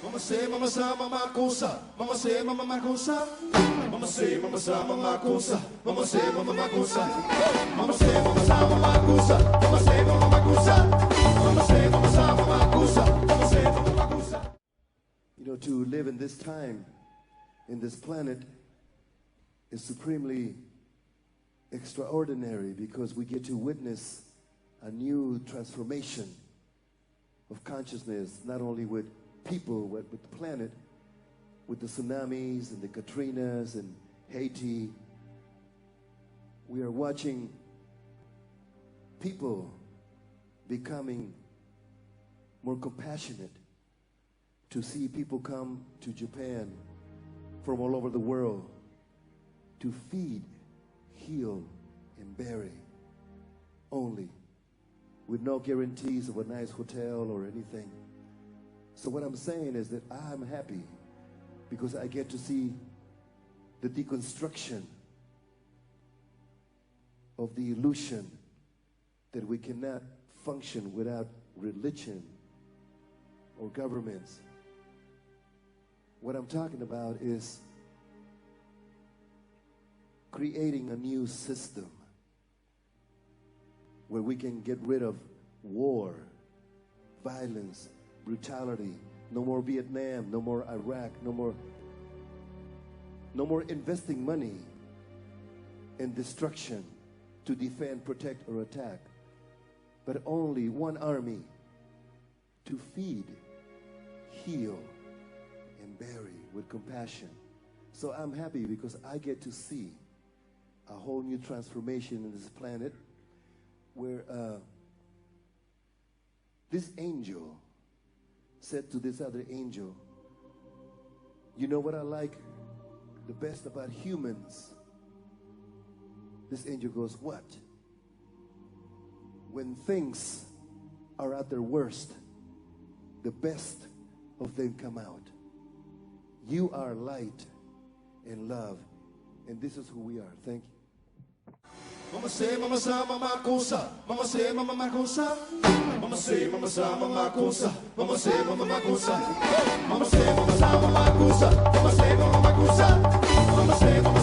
Mama say, mama sa, mama kusa. Mama say, mama makusa. Mama say, mama sa, mama kusa. Mama say, mama makusa. Mama say, mama sa, mama kusa. Mama say, mama makusa. Mama say, mama sa, mama kusa. Mama say, mama makusa. You know, to live in this time, in this planet, is supremely extraordinary because we get to witness a new transformation of consciousness, not only with people, but with the planet, with the tsunamis and the Katrinas and Haiti. We are watching people becoming more compassionate, to see people come to Japan from all over the world to feed, heal, and bury only, with no guarantees of a nice hotel or anything. So what I'm saying is that I'm happy because I get to see the deconstruction of the illusion that we cannot function without religion or governments. What I'm talking about is creating a new system where we can get rid of war, violence, brutality. No more Vietnam, no more Iraq, no more investing money in destruction to defend, protect, or attack, but only one army to feed, heal, and bury with compassion. So I'm happy because I get to see a whole new transformation in this planet where this angel said to this other angel, you know what I like the best about humans? This angel goes, what? When things are at their worst, the best of them come out. You are light and love, and this is who we are. Thank you. Mama say, mama sa, mama kusa. Mama say, mama makusa. Mama say, mama sa, mama kusa. Mama say, mama makusa. Mama say, mama sa, mama kusa. Mama say, mama makusa. Mama say, mama